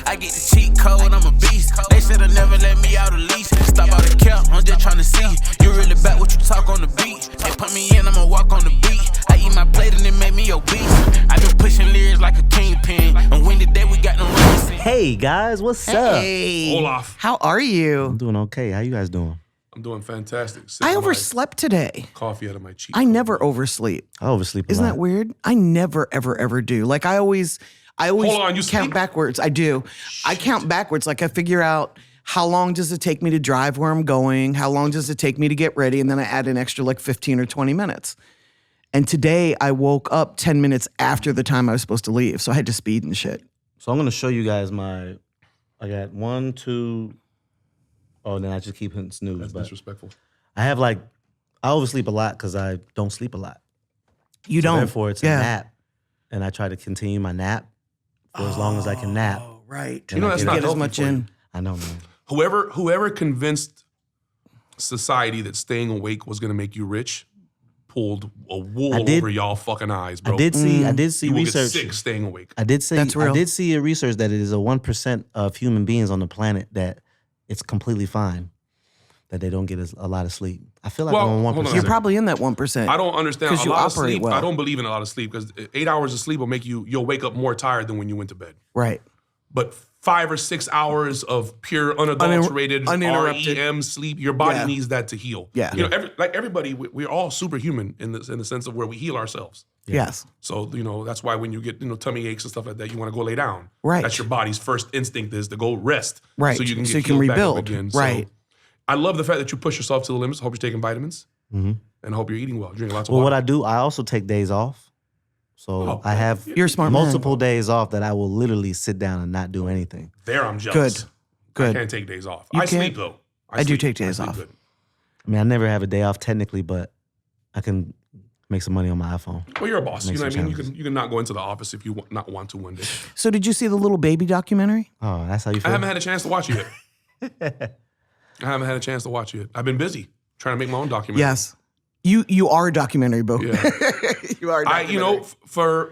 I get the cheat code, I'm a beast. They should've never let me out of leash. Stop all the cap, I'm just tryna see. You really back what you talk on the beat. They put me in, I'ma walk on the beat. I eat my plate and it make me obese. I been pushing lyrics like a kingpin. And when the day we got no racing. Hey guys, what's up? Hey, Olaf. how are you? I'm doing okay. How you guys doing? I'm doing fantastic. I Sipping my overslept today. coffee out of my cheek. I never oversleep. I oversleep a Isn't lot. that weird? I never, ever do. Like I always Hold on, you count sleep? backwards. I do. I count backwards. Like I figure out how long does it take me to drive where I'm going? How long does it take me to get ready? And then I add an extra like 15 or 20 minutes. And today I woke up 10 minutes after the time I was supposed to leave. So I had to speed and shit. So I'm gonna show you guys I got 1, 2. Oh, then I just keep hitting snooze. That's But disrespectful. I have I oversleep a lot because I don't sleep a lot. You So don't. therefore, it's a nap, and I try to continue my nap for as long as I can nap. Oh, right. You know, that's Get not as healthy much for you. in. I know, man. Whoever convinced society that staying awake was gonna make you rich pulled a wool I did- over y'all fucking eyes, bro. I did see you will research. get sick staying awake. I did see That's real. I did see a research that it is a 1% of human beings on the planet that it's completely fine that they don't get a lot of sleep. I feel like Well, I'm on hold on a 1%. You're second. probably in that 1%. I don't understand 'Cause a you lot of operate sleep. well. I don't believe in a lot of sleep because 8 hours of sleep will make you'll wake up more tired than when you went to bed. Right. But 5 or 6 hours of pure unadulterated uninterrupted. REM sleep, your body Yeah. needs that to heal. Yeah. You know, everybody, we're all superhuman in the sense of where we heal ourselves. Yes. So, that's why when you get, tummy aches and stuff like that, you want to go lay down. Right. That's your body's first instinct is to go rest. Right. So you can, So get you can healed back up rebuild. again. Right. So I love the fact that you push yourself to the limits. I hope you're taking vitamins. Mhm. And I hope you're eating well. Drinking lots of Well, what water. I do, I also take days off. So Oh, I have You're a smart man. multiple days off that I will literally sit down and not do anything. There, I'm jealous. Good. I Good. can't take days off. You I can't? sleep, though. I do sleep. take days sleep off. good. I mean, I never have a day off technically, but I can make some money on my iPhone. Well, you're a boss. You Make know what I some mean? challenges. You can not go into the office if you not want to one day. So did you see the little baby documentary? Oh, that's how you I feel? haven't had a chance to watch it yet. I haven't had a chance to watch it yet. I've been busy trying to make my own documentary. Yes. You are a documentary, Boo. Yeah. You are a documentary. For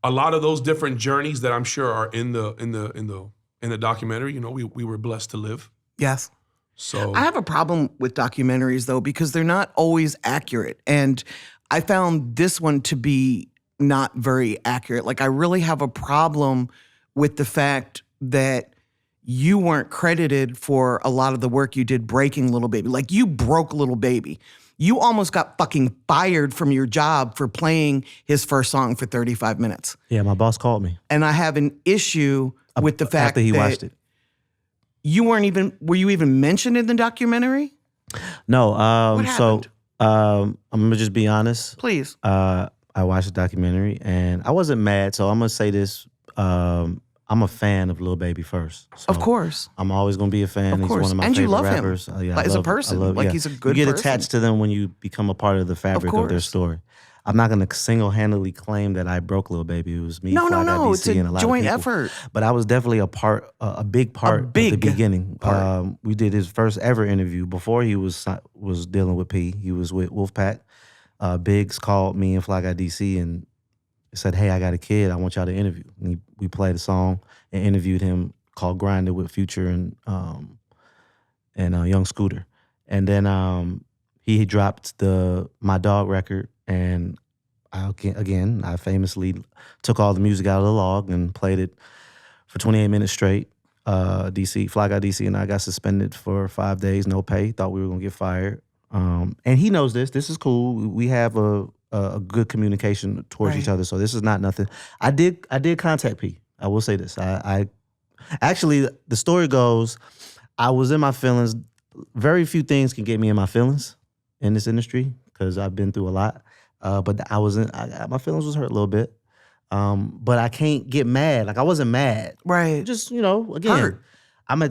a lot of those different journeys that I'm sure are in the documentary, we were blessed to live. Yes. So I have a problem with documentaries though because they're not always accurate, and I found this one to be not very accurate. Like I really have a problem with the fact that you weren't credited for a lot of the work you did breaking Little Baby. Like you broke Little Baby. You almost got fucking fired from your job for playing his first song for 35 minutes. Yeah, my boss called me And I have an issue with the fact after he that watched it. were you even mentioned in the documentary? No, What happened? I'm gonna just be honest. Please. I watched the documentary and I wasn't mad. So I'm gonna say this. I'm a fan of Lil Baby first. So Of course. I'm always gonna be a fan. Of He's course. one of my And you favorite love him. rappers. Yeah, Like, as a person. Like, he's a good You get person. attached to them when you become a part of the fabric of their course. story. I'm not gonna single-handedly claim that I broke Lil Baby. It was me, No. Fly Guy It's DC, a and a lot joint of people. effort. But I was definitely a big part of the big beginning. part. We did his first ever interview before he was dealing with P. He was with Wolfpack. Biggs called me and Fly Guy DC and said, "Hey, I got a kid. I want y'all to interview." And we played a song and interviewed him called "Grinded" with Future and Young Scooter. And then he dropped My Dog record, and I famously took all the music out of the log and played it for 28 minutes straight. Fly Guy DC and I got suspended for 5 days, no pay. Thought we were gonna get fired. And he knows this. This is cool. We have a good communication towards each Right. other, so this is not nothing. I did contact P. I will say this. I actually, the story goes, I was in my feelings. Very few things can get me in my feelings in this industry because I've been through a lot. But my feelings was hurt a little bit. But I can't get mad. Like I wasn't mad. Right. Just, again, Hurt. I'm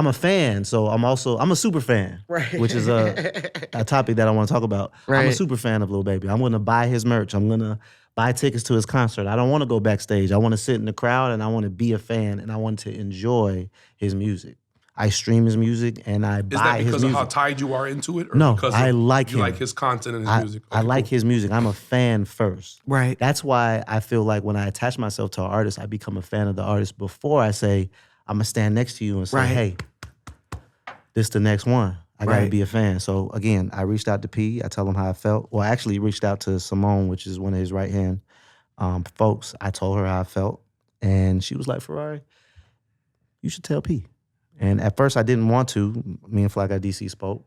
a fan, so I'm a super fan. Right. Which is a topic that I want to talk about. I'm a Right. super fan of Lil Baby. I'm gonna buy his merch. I'm gonna buy tickets to his concert. I don't want to go backstage. I want to sit in the crowd and I want to be a fan and I want to enjoy his music. I stream his music and I Is buy that his because of music. how tied you are into it? Or No, because I of like you him. like his content and his music. I Okay, like cool. his music. I'm a fan first. Right. That's why I feel like when I attach myself to an artist, I become a fan of the artist before I say, I'm gonna stand next to you and say, Right. hey, this the next one. I gotta Right. be a fan. So again, I reached out to P. I tell him how I felt. Well, I actually reached out to Simone, which is one of his right hand folks. I told her how I felt, and she was like, Ferrari, you should tell P. And at first, I didn't want to. Me and Fly Guy DC spoke.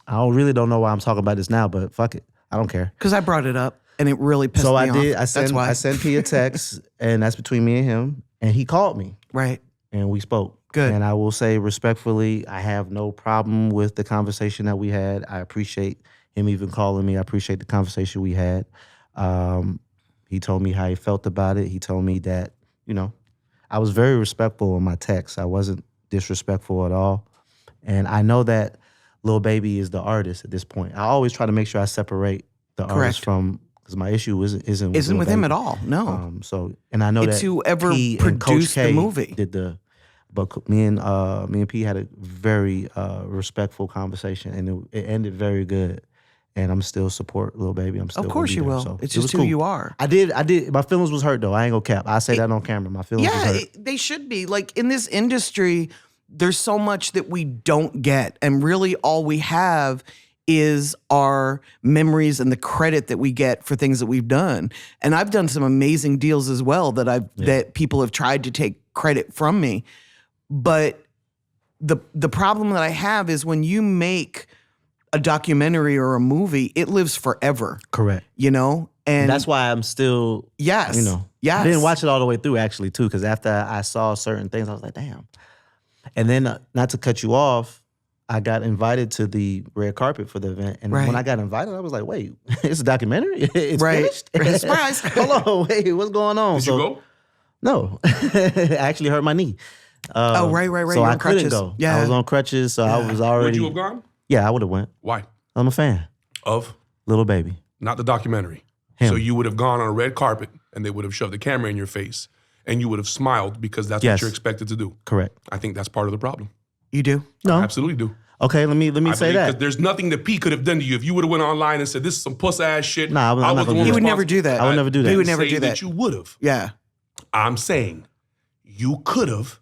Really don't know why I'm talking about this now, but fuck it, I don't care. Because I brought it up and it really pissed So me I off. did. I That's why. sent P a text, and that's between me and him. And he called me, Right. and we spoke. Good. And I will say respectfully, I have no problem with the conversation that we had. I appreciate him even calling me. I appreciate the conversation we had. He told me how he felt about it. He told me that, I was very respectful in my text. I wasn't disrespectful at all. And I know that Lil Baby is the artist at this point. I always try to make sure I separate the artist from, because my issue isn't Isn't Lil with him Baby. at all. No. And I know It's that whoever P and Coach produced the K movie. But me and P had a very respectful conversation, and it ended very good. And I'm still support Lil Baby. I'm still Of course gonna you be there. will. So It's it was just who cool. you are. I did. My feelings was hurt though. I ain't gonna cap. I say that on camera. My feelings was Yeah, hurt. they should be. Like in this industry, there's so much that we don't get. And really all we have is our memories and the credit that we get for things that we've done. And I've done some amazing deals as well that people have tried to take credit from me. But the problem that I have is when you make a documentary or a movie, it lives forever, Correct. And That's why I'm still, yes, yes. I didn't watch it all the way through actually too, because after I saw certain things, I was like, damn. And then, not to cut you off, I got invited to the red carpet for the event, and Right. when I got invited, I was like, wait, it's a documentary? It's Right. finished? Surprise. Hold on, wait, what's going on? Did you go? No, I actually hurt my knee. Oh, right. So You're I on couldn't crutches. go. Yeah. I was on crutches, so I was already. Would you have gone? Yeah, I would have went. Why? I'm a fan. Of? Little Baby. Not the documentary. Him. So you would have gone on a red carpet and they would have shoved the camera in your face and you would have smiled because that's Yes. what you're expected to do. Correct. I think that's part of the problem. You do? No. I absolutely do. Okay, let me say Because that. there's nothing that P could have done to you if you would have went online and said this is some puss ass shit. Nah, I'm not was the gonna one do He would that. never do that. I would never do that. He would never Saying do that. You would have. Yeah. I'm saying you could have,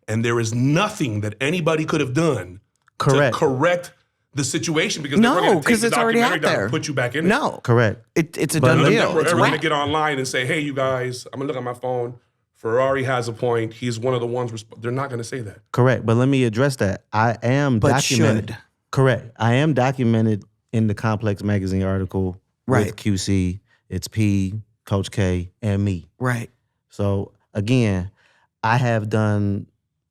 and there is nothing that anybody could have done Correct. to correct the situation because No, they're going to 'cause take the it's already documentary out down there. and put you back in it. No. Correct. It's a But done let me- deal. Never It's ever wrap. going to get online and say, hey, you guys, I'm going to look at my phone. Ferrari has a point. He's one of the ones. They're not going to say that. Correct. But let me address that. I am But documented. should. Correct. I am documented in the Complex magazine article Right. with QC. It's P, Coach K, and me. Right. So again, I have done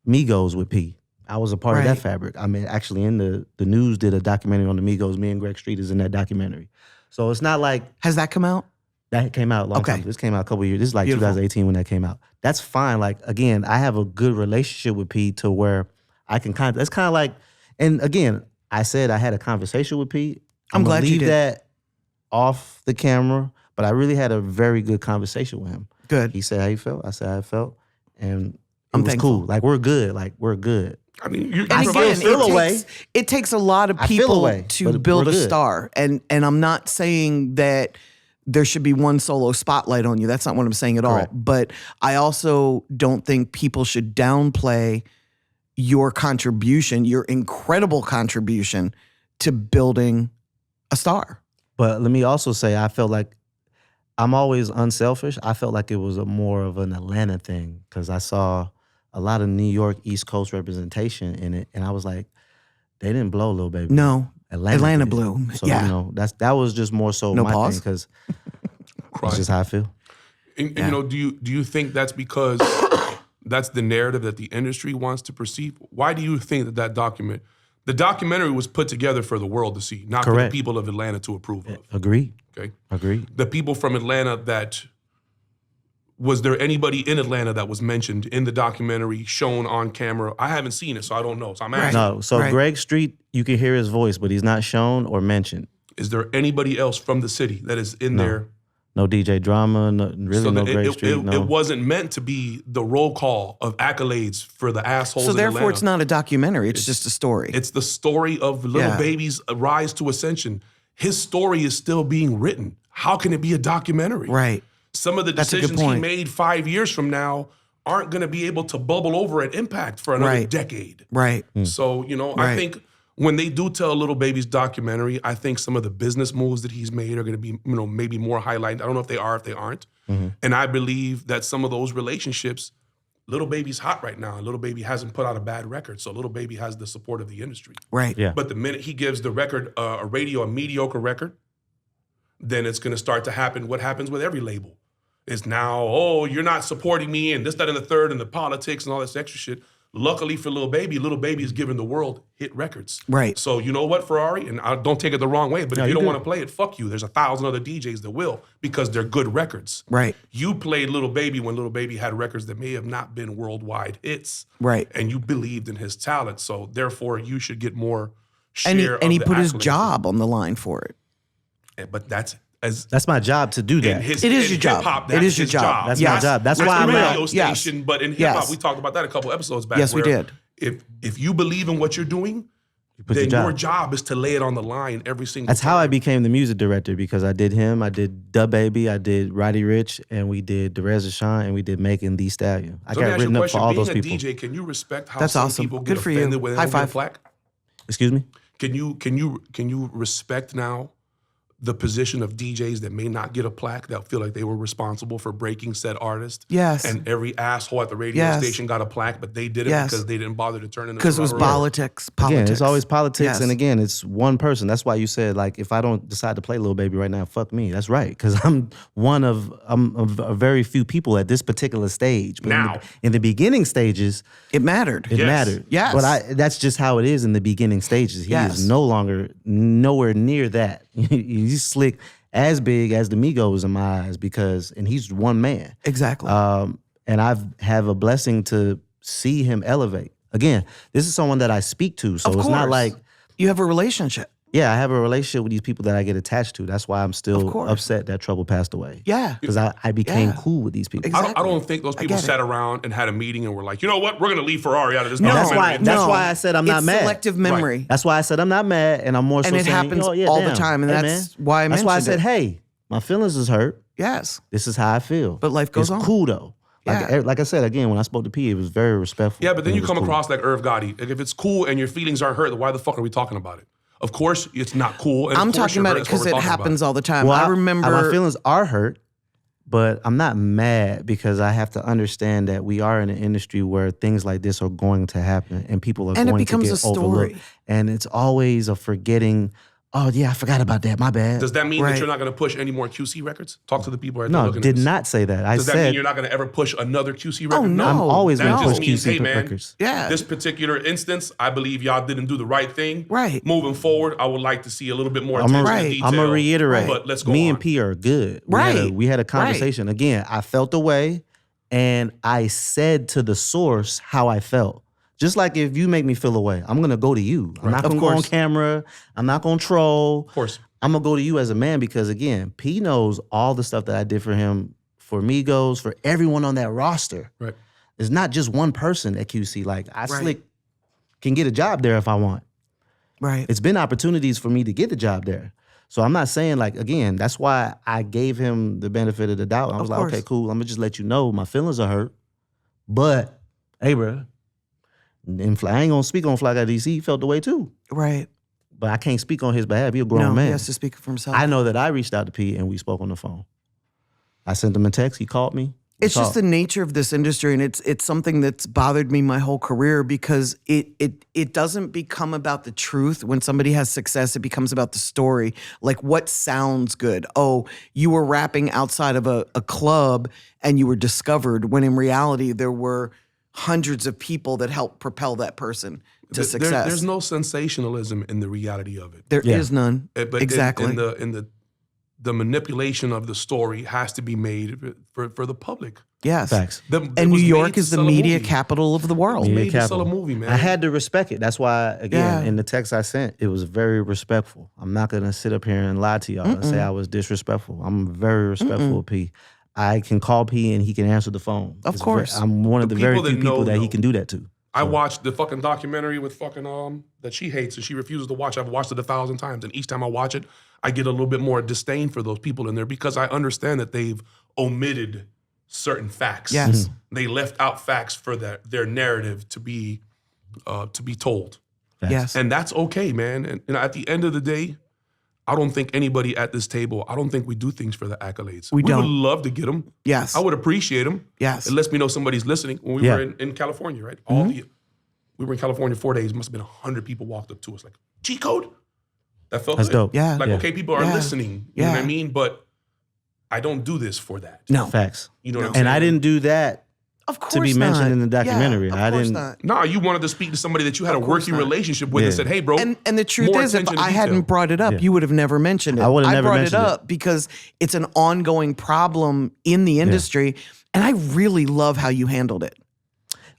Migos with P. I was a part of Right. that fabric. I mean, actually, in the news did a documentary on the Migos. Me and Greg Street is in that documentary. So it's not like Has that come out? that came out a long Okay. time. This came out a couple of years. This is like Beautiful. 2018 when that came out. That's fine. Like again, I have a good relationship with P to where I can kind of. It's kind of like, and again, I said I had a conversation with P. I'm gonna glad you leave did. that off the camera, but I really had a very good conversation with him. Good. He said how he felt. I said how I felt, and it I'm was thankful. cool. Like we're good. Like we're good. I mean, you're And feel- again, feel away. it takes a lot of I feel people away, to but build we're a good. star. And I'm not saying that there should be one solo spotlight on you. That's not what I'm saying at Correct. all. But I also don't think people should downplay your contribution, your incredible contribution to building a star. But let me also say, I felt like I'm always unselfish. I felt like it was a more of an Atlanta thing because I saw a lot of New York East Coast representation in it, and I was like, they didn't blow Lil Baby. No. Atlanta did. blew. So Yeah. you know that was just more so No my pause? thing because crying. that's just how I feel. And, you know, do you think that's because that's the narrative that the industry wants to perceive? Why do you think that the documentary was put together for the world to see, not for the Correct. people of Atlanta to approve of? Agreed. Okay, Agreed. the people from Atlanta was there anybody in Atlanta that was mentioned in the documentary, shown on camera? I haven't seen it, so I don't know. So I'm asking, No, so Right. Greg Street, you can hear his voice, but he's not shown or mentioned. is there anybody else from the city that is in there? No DJ Drama, really So no that Great Street. No. it wasn't meant to be the roll call of accolades for the assholes So in therefore, Atlanta. it's not a documentary. It's just a story. It's the story of Little Yeah. Baby's rise to ascension. His story is still being written. How can it be a documentary? Right. Some of the That's a good decisions he point. made 5 years from now aren't going to be able to bubble over and impact for another Right. decade. Right. So, I Right. think when they do tell Little Baby's documentary, I think some of the business moves that he's made are going to be, maybe more highlighted. I don't know if they are, if they aren't. And I believe that some of those relationships, Little Baby's hot right now, and Little Baby hasn't put out a bad record. So Little Baby has the support of the industry. Right. Yeah. But the minute he gives the record, a mediocre record, then it's going to start to happen what happens with every label. Is now, oh, you're not supporting me and this, that, and the third, and the politics and all this extra shit. Luckily for Little Baby is giving the world hit records. Right. So you know what, Ferrari? And I don't take it the wrong way, but No, if you you're don't good. want to play it, fuck you. There's 1,000 other DJs that will because they're good records. Right. You played Little Baby when Little Baby had records that may have not been worldwide hits. Right. And you believed in his talent. So therefore, you should get more And share he of the put his accolades. job on the line for it. But that's as That's my job to do in that. his It is in your job. hip-hop, It that's is your his job. That's my job. That's why a I'm radio not- yes. station, but in hip hop, Yes. we talked about that a couple episodes back. Yes, we where did. If you believe in what you're doing, put then your your job. job is to lay it on the line every single That's time. how I became the music director, because I did him, I did Dub Baby, I did Roddy Rich, and we did Derez Deshawn, and we did Making the Stallion. I So let me got ask you written a up question. for all Being those a people. DJ, can you respect how That's some awesome. people Good get for you. offended when they High don't get a five. plaque? Excuse me? Can you respect now the position of DJs that may not get a plaque that feel like they were responsible for breaking said artist? Yes. And every asshole at the radio Yes. station got a plaque, but they did it Yes. because they didn't bother to turn in. Because it was politics. Again, it's always politics, Yes. and again, it's one person. That's why you said, like, if I don't decide to play Lil Baby right now, fuck me. That's right, because I'm a very few people at this particular stage. But Now. in the beginning stages, It mattered. it Yes. mattered. Yes. But that's just how it is in the beginning stages. He Yes. is nowhere near that. He's slick, as big as the Migos in my eyes, and he's one man. Exactly. And I've have a blessing to see him elevate. Again, this is someone that I speak to, so Of it's not course. like, you have a relationship. yeah, I have a relationship with these people that I get attached to. That's why I'm still course. upset that Trouble passed away. Yeah. Because I became Yeah. cool with these people. Exactly. I don't think those people get it. sat around and had a meeting and were like, you know what, we're gonna leave Ferrari out of this. No. That's documentary. why. That's No. why I said I'm not It's mad. selective memory. That's why I said I'm not mad, and I'm more so And it saying, happens oh, yeah, all the damn. time, and Hey, that's man. why I That's why I mentioned said, it. hey, my feelings is hurt. Yes. This is how I feel. But life goes it's on. cool though. Yeah. Like I said again, when I spoke to P, it was very respectful. Yeah, but then and you it was come cool. across like Irv Gotti. Like if it's cool and your feelings aren't hurt, then why the fuck are we talking about it? Of course, it's not cool. And of I'm course talking you're about hurt, it that's why because we're it talking about happens all the time. Well, I remember. my feelings are hurt, but I'm not mad because I have to understand that we are in an industry where things like this are going to happen and people are And it going becomes to a get story. overlooked. And it's always a forgetting. Oh yeah, I forgot about that. My bad. Does that mean Right. that you're not going to push any more QC records? Talk to the people right there No, looking did at this. not say that. I Does that mean said you're not going to ever push another QC record? Oh, no. I'm always That going to just push means, QC hey, man, records. Yeah. This particular instance, I believe y'all didn't do the right thing. Right. Moving forward, I would like to see a little bit more I'm attention gonna, to Right. detail. I'm gonna reiterate. But let's go Me on. and P are good. Right. We had a conversation. Again, I felt the way, and I said to the source how I felt. Just like if you make me feel away, I'm gonna go to you. I'm not Of gonna go on course. camera. I'm not gonna troll. Of course. I'm gonna go to you as a man because again, P knows all the stuff that I did for him, for Migos, for everyone on that roster. Right. It's not just one person at QC. Like I Right. slick can get a job there if I want. Right. It's been opportunities for me to get the job there. So I'm not saying like, again, that's why I gave him the benefit of the doubt. I was like, course. okay, cool. I'm gonna just let you know my feelings are hurt. But hey, bro, I ain't gonna speak on Fly Guy DC. He felt the way too. Right. But I can't speak on his behalf. He's a grown No, man. he has to speak for himself. I know that I reached out to P and we spoke on the phone. I sent him a text. He called me. We It's just talked. the nature of this industry, and it's something that's bothered me my whole career because it doesn't become about the truth. When somebody has success, it becomes about the story. Like what sounds good. Oh, you were rapping outside of a club and you were discovered, when in reality there were hundreds of people that helped propel that person to success. There's no sensationalism in the reality of it. There is Yeah. none. But exactly. in the the manipulation of the story has to be made for the public. Yes. Facts. And New York is the media capital of the world. Made to Capital. sell a movie, man. I had to respect it. That's why, again, Yeah. in the text I sent, it was very respectful. I'm not gonna sit up here and lie to y'all and say I was disrespectful. I'm very respectful of P. I can call P and he can answer the phone. Of It's course. I'm one of the very people few that people know, that he know. can do that to. I watched the fucking documentary with fucking that she hates and she refuses to watch. I've watched it 1,000 times, and each time I watch it, I get a little bit more disdain for those people in there because I understand that they've omitted certain facts. Yes. They left out facts for their narrative to be told, Facts. Yes. and that's okay, man. And at the end of the day, I don't think anybody at this table, I don't think we do things for the accolades. We would don't. love to get them. Yes. I would appreciate them. Yes. It lets me know somebody's listening. When we Yeah. were in California, right? Mm-hmm. We were in California 4 days. Must have been 100 people walked up to us like, G Code? That felt That's good. dope. Yeah. Like, Yeah. okay, people are Yeah. listening. You know what Yeah. I mean? But I don't do this for that. No. Facts. You know what I'm And saying? I didn't do that. Of course To be mentioned not. in the documentary. Yeah, I of course didn't- not. Nah, you wanted to speak to somebody that you had a course working not. relationship with and Yeah. said, hey, bro. And the truth more is, if attention to I detail. hadn't brought it up, Yeah. you would have never mentioned it. I would have never brought it mentioned it. up because it's an ongoing problem in the industry, and I really love how you handled it.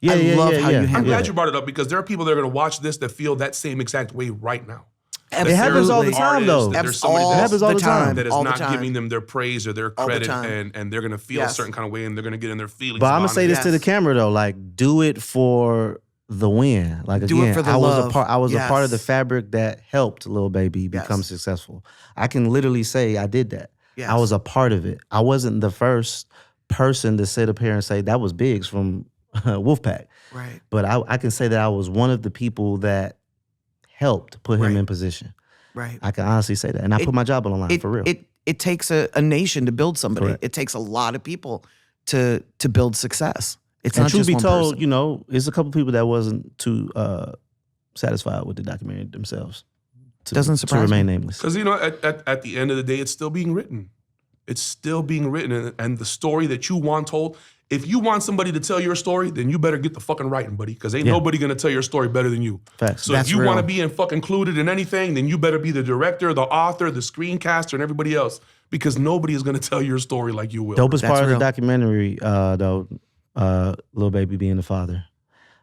Yeah, I yeah, love yeah, how yeah. you I'm handle glad you brought it up because there are people that are going to watch this that feel that same exact way right now. It happens all the time, though. There's somebody all It happens all the time. that is all the not time. giving them their praise or their All the credit, time. and they're gonna feel a Yes. certain kind of way, and they're gonna get in their feelings. But I'm gonna about say it. this to the Yes. camera though, like do it for the win. Like Do it again, for the I was love. a part. I was a part of the Yes. fabric that helped Lil Baby become Yes. successful. I can literally say I did that. Yes. I was a part of it. I wasn't the first person to sit up here and say that was Biggs from Wolfpack, Right. but I can say that I was one of the people that helped put him Right. in position. Right. I can honestly say that, and I put my job on the line It, for real. it takes a nation to build somebody. Correct. It takes a lot of people to build success. It's And not truth just be one told, person. you know, there's a couple people that wasn't too satisfied with the documentary themselves. Doesn't to surprise remain me. nameless. Because, you know, at the end of the day, it's still being written. It's still being written. And the story that you want told, if you want somebody to tell your story, then you better get the fucking writing, buddy. Because ain't Yeah. nobody going to tell your story better than you. Facts. So That's if you real. want to be included in anything, then you better be the director, the author, the screencaster, and everybody else. Because nobody is going to tell your story like you will. Dopest That's part of real. the documentary, though, Lil Baby being the father,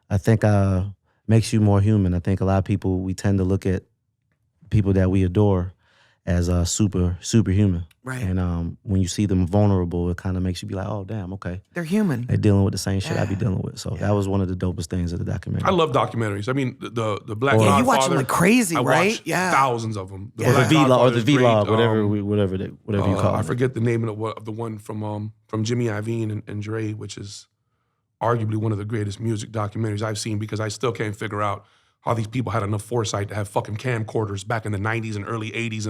I think makes you more human. I think a lot of people, we tend to look at people that we adore as superhuman. Right. And when you see them vulnerable, it kind of makes you be like, oh, damn, okay. They're human. They're dealing with the same shit I be Yeah. dealing with. So that was one of the dopest things of the documentary. I love documentaries. I mean, the Black Yeah, Godfather. you watch them like crazy, I right? watched Yeah. thousands of them. Yeah. Or the Black vlog, Godfather is great. whatever you call I it. forget the name of the one from Jimmy Iovine and Dre, which is arguably one of the greatest music documentaries I've seen because I still can't figure out how these people had enough foresight to have fucking camcorders back in the 90s and early 80s.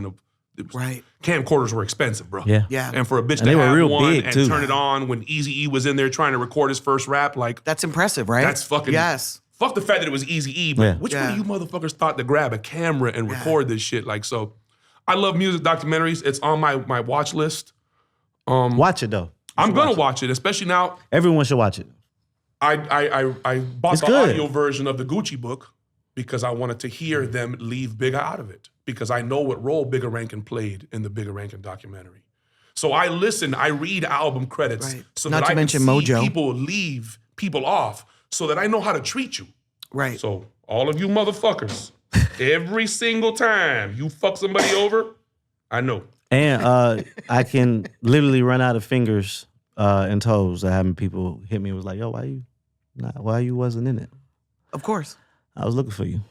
Right. Camcorders were expensive, bro. Yeah. Yeah. And for a bitch And to they were have real one big, and too. turn it on when Eazy-E was in there trying to record his first rap, like, That's impressive, right? that's fucking... Yes. Fuck the fact that it was Eazy-E, but Yeah. which one Yeah. of you motherfuckers thought to grab a camera and record this shit? Like, so I love music documentaries. It's on my watch list. Watch it, though. I'm gonna watch it, especially now. Everyone should watch it. I bought It's the good. audio version of the Gucci book because I wanted to hear them leave Bigger out of it because I know what role Bigger Rankin played in the Bigger Rankin documentary. So I read album credits Right. so Not that to I mention can see Mojo. people leave people off so that I know how to treat you. Right. So all of you motherfuckers, every single time you fuck somebody over, I know. And I can literally run out of fingers and toes of having people hit me and was like, yo, why you wasn't in it? Of course. I was looking for you.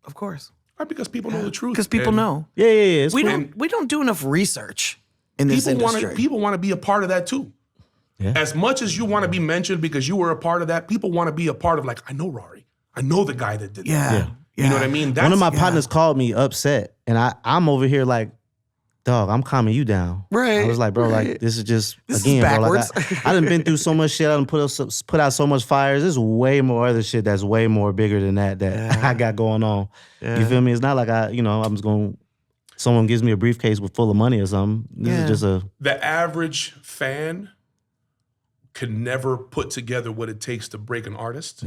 Of course. Right, because people know the truth. Because people And know. Yeah. It's We cool. don't do enough research in this industry. People want to be a part of that too. Yeah. As much as you want to be mentioned because you were a part of that, people want to be a part of, like, I know Rari. I know the guy that did that. Yeah. You know what I mean? One of my yeah. partners called me upset, and I'm over here like, dog, I'm calming you down. Right, I was like, bro, right. like this is just This is again, bro. Like backwards. I done been through so much shit. I done put out so much fires. There's way more other shit that's way more bigger than that I got going on. You feel me? It's not like I'm just going. Someone gives me a briefcase with full of money or something. This is just a The average fan could never put together what it takes to break an artist.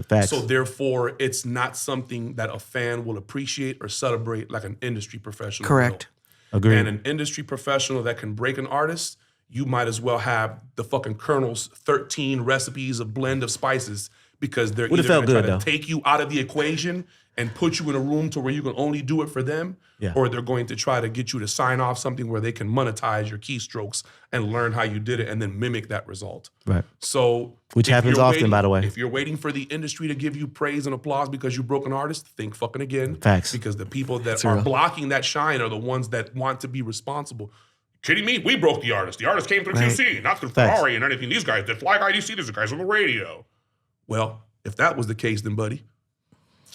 facts. So therefore, it's not something that a fan will appreciate or celebrate like an industry professional. Correct. Agreed. And an industry professional that can break an artist, you might as well have the fucking Colonel's 13 recipes of blend of spices, because they're Would've either felt going to try good, to though. take you out of the equation and put you in a room to where you can only do it for them, Yeah. or they're going to try to get you to sign off something where they can monetize your keystrokes and learn how you did it and then mimic that result. Right. So, Which if happens you're often, waiting- by the way. If you're waiting for the industry to give you praise and applause because you broke an artist, think fucking again. Facts. Because the people that are blocking that shine are the ones that want to be responsible. Kidding me? We broke the artist. The artist came through QC, not through Facts. Ferrari and anything. These guys did Fly IDC. These are guys on the radio. Well, if that was the case, then, buddy,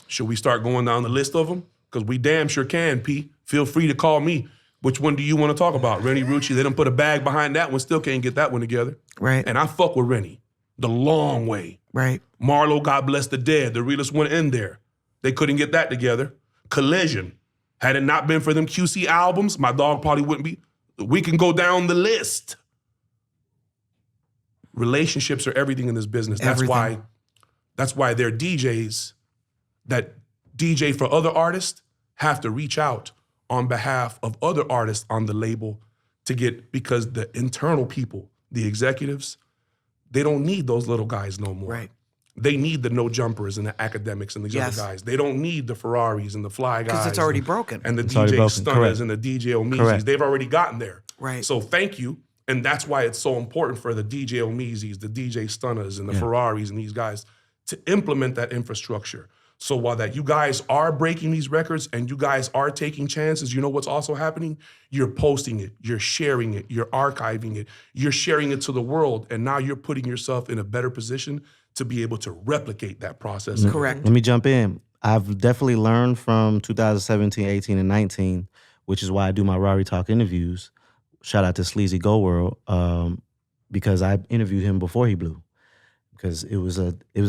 should we start going down the list of them? Because we damn sure can, P. Feel free to call me. Which one do you want to talk about? Rennie Rucci, they done put a bag behind that one, still can't get that one together. Right. And I fuck with Rennie the long way. Right. Marlo, God bless the dead, the realest one in there. They couldn't get that together. Collision. Had it not been for them QC albums, my dog probably wouldn't be. We can go down the list. Relationships are everything in this business. Everything. That's why there are DJs that DJ for other artists have to reach out on behalf of other artists on the label to get, because the internal people, the executives, they don't need those little guys no more. Right. They need the no jumpers and the academics and these Yes. other guys. They don't need the Ferraris and the fly guys. Because it's already broken. And the already DJ broken. Stunners Correct. and the DJ Omizis. Correct. They've already gotten there. Right. So thank you. And that's why it's so important for the DJ Omizis, the DJ Stunners, and the Ferraris and these guys to implement that infrastructure. So while that you guys are breaking these records and you guys are taking chances, you know what's also happening? You're posting it, you're sharing it, you're archiving it, you're sharing it to the world, and now you're putting yourself in a better position to be able to replicate that process. Correct. Let me jump in. I've definitely learned from 2017, 18, and 19, which is why I do my Rari Talk interviews. Shout out to Sleazy Go World, because I interviewed him before he blew. Because it was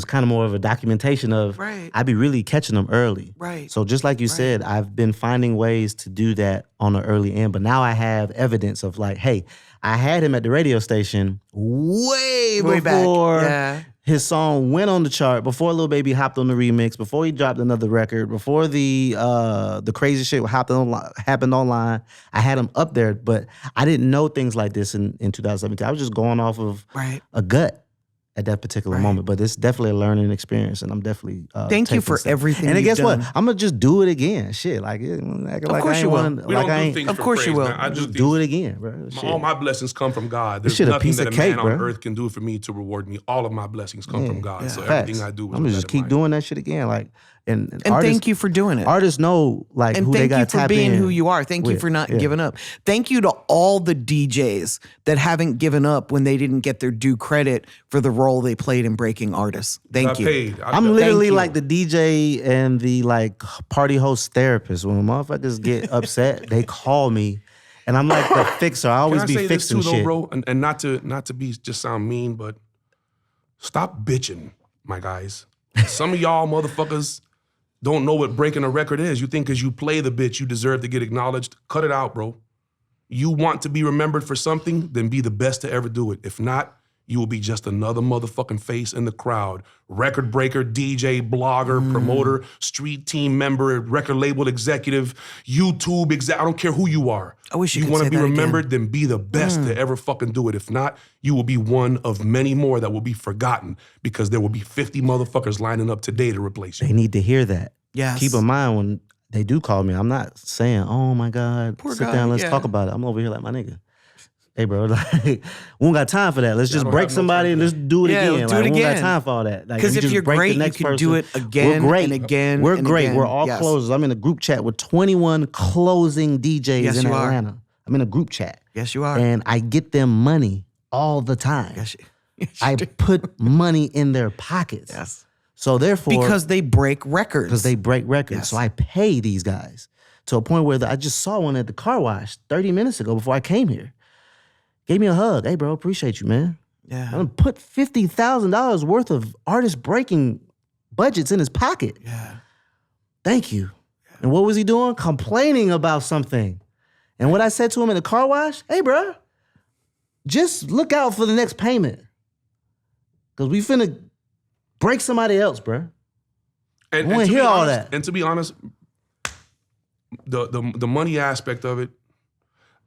kind of more of a documentation of, Right. I'd be really catching them early. Right. So just like you said, I've been finding ways to do that on the early end, but now I have evidence of like, hey, I had him at the radio station way Way back. before Yeah. his song went on the chart, before Lil Baby hopped on the remix, before he dropped another record, before the crazy shit happened online. I had him up there, but I didn't know things like this in 2017. I was just going off of Right. a gut at that particular Right. moment. But it's definitely a learning experience, and I'm definitely Thank you taking for steps. everything And then you've guess what? done. I'm gonna just do it again. Shit, like, like course I you ain't will. wanna- We like don't I do ain't things Of for course you praise, will. man. I just do do things. it again, bro. Shit. All my blessings come from God. There's shit a nothing piece that of a man cake, on bro. earth can do for me to reward me. All of my blessings come from God. So Facts. everything I do is I'm gonna just keep doing that shit again. Like, and And artists, thank you for doing it. Artists know like And who they thank got you for tap being in who you are. Thank you with. for not Yeah. giving up. Thank you to all the DJs that haven't given up when they didn't get their due credit for the role they played in breaking artists. Thank I you. paid. I'm literally you. like the DJ and the like party host therapist. When motherfuckers get upset, they call me, and I'm like the fixer. I always Can I be say this fixing too, though, shit. bro? And not to be just sound mean, but stop bitching, my guys. Some of y'all motherfuckers don't know what breaking a record is. You think because you play the bitch, you deserve to get acknowledged. Cut it out, bro. You want to be remembered for something, then be the best to ever do it. If not, you will be just another motherfucking face in the crowd. Record breaker, DJ, blogger, promoter, street team member, record label executive, YouTube exec. I don't care who you are. I wish you could want say to be that again. remembered, then be the best to ever fucking do it. If not, you will be one of many more that will be forgotten because there will be 50 motherfuckers lining up today to replace you. They need to hear that. Yes. Keep in mind when they do call me, I'm not saying, "Oh my God, Poor sit guy, down, let's yeah. talk about it." I'm over here like my nigga. Hey, bro, like, we don't got time for that. Let's just don't break have no somebody time and for let's do it Yeah, again. let's do Like, it we don't got again. time for all that. Like, 'Cause we if just you're break great, the you next can person. do it again We're great. and again We're and great. again. We're all Yes. closers. I'm in a group chat with 21 closing DJs Yes, in you are. Atlanta. I'm in a group chat. Yes, you are. And I get them money all the time. Yes, I put money in their pockets. yes. So therefore, Because they break records. because they break records. Yes. So I pay these guys to a point where I just saw one at the car wash 30 minutes ago before I came here. Gave me a hug. Hey, bro, appreciate you, man. Yeah. I'm gonna put $50,000 worth of artist breaking budgets in his pocket. Yeah. Thank you. And what was he doing? Complaining about something. And what I said to him in the car wash, hey, bro, just look out for the next payment. Because we finna break somebody else, bro. And, I wanna to be hear all honest- that. And to be honest, the money aspect of it,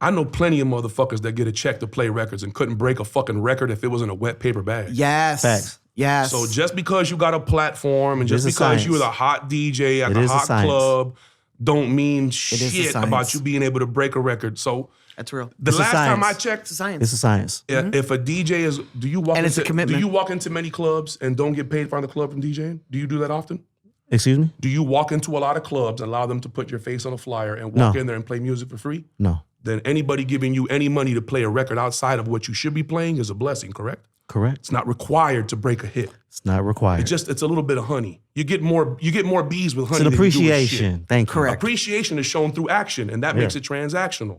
I know plenty of motherfuckers that get a check to play records and couldn't break a fucking record if it was in a wet paper bag. Yes. Facts. Yes. So just because you got a platform and just is a because you were science. the hot DJ at It the is a hot science. club don't mean is a shit about science. you being able to break a record. So That's real. the It's a last time I science. checked, It's a science. It's a science. if a DJ is, do you walk And it's a into commitment. do you walk into many clubs and don't get paid from the club from DJing? Do you do that often? Excuse me? Do you walk into a lot of clubs and allow them to put your face on a flyer and walk No. in there and play music for free? No. Then anybody giving you any money to play a record outside of what you should be playing is a blessing, correct? Correct. It's not required to break a hit. It's not required. It's a little bit of honey. You get more bees with honey. It's an than you do with shit. appreciation. Thank you. Correct. Appreciation is shown through action, and that makes it transactional.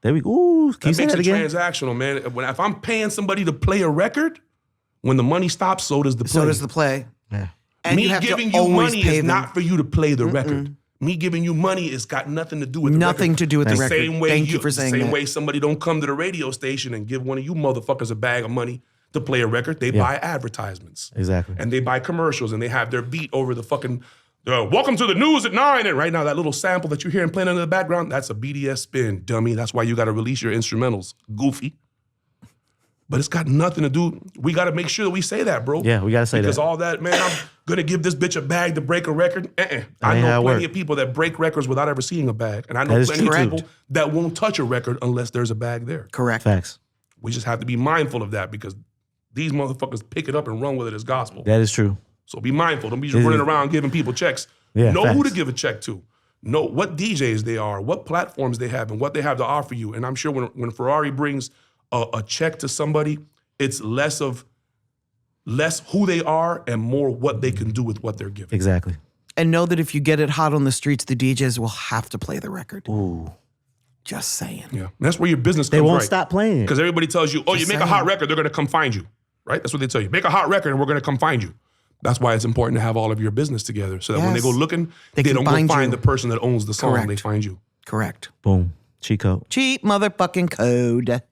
There we go. Ooh, can you That say makes that it again? transactional, man. If I'm paying somebody to play a record, when the money stops, so does the play. So does the play. Yeah. And Me you have giving to you always money pay is them. not for you to play the record. Me giving you money has got nothing to do with the Nothing record. to do with the record. Same way Thank you for saying same that. way somebody don't come to the radio station and give one of you motherfuckers a bag of money to play a record. They buy advertisements. Exactly. And they buy commercials and they have their beat over the fucking welcome to the news at 9. And right now, that little sample that you're hearing playing in the background, that's a BDS spin, dummy. That's why you got to release your instrumentals, goofy. But it's got nothing to do. We got to make sure that we say that, bro. Yeah, we gotta say because that. all that, man, I'm gonna give this bitch a bag to break a record. I ain't know how it plenty work. of people that break records without ever seeing a bag, and I know That is plenty of true, people too. that won't touch a record unless there's a bag there. Correct. Facts. We just have to be mindful of that because these motherfuckers pick it up and run with it as gospel. That is true. So be mindful. Don't be just This running is- around giving people checks. Yeah, know who to facts. give a check to. Know what DJs they are, what platforms they have, and what they have to offer you. And I'm sure when Ferrari brings a check to somebody, it's less who they are and more what they can do with what they're given. Exactly. And know that if you get it hot on the streets, the DJs will have to play the record. Ooh. Just saying. Yeah, and that's where your business They comes won't right. stop playing. Because everybody tells you, oh, you make a hot saying. record, they're going to come find you, right? That's what they tell you. Make a hot record and we're going to come find you. That's why it's important to have all of your business together so that when they Yes. go looking, They they can don't go find find you. the person that owns the song. Correct. They find you. Correct. Boom. Cheat code. Cheap motherfucking code.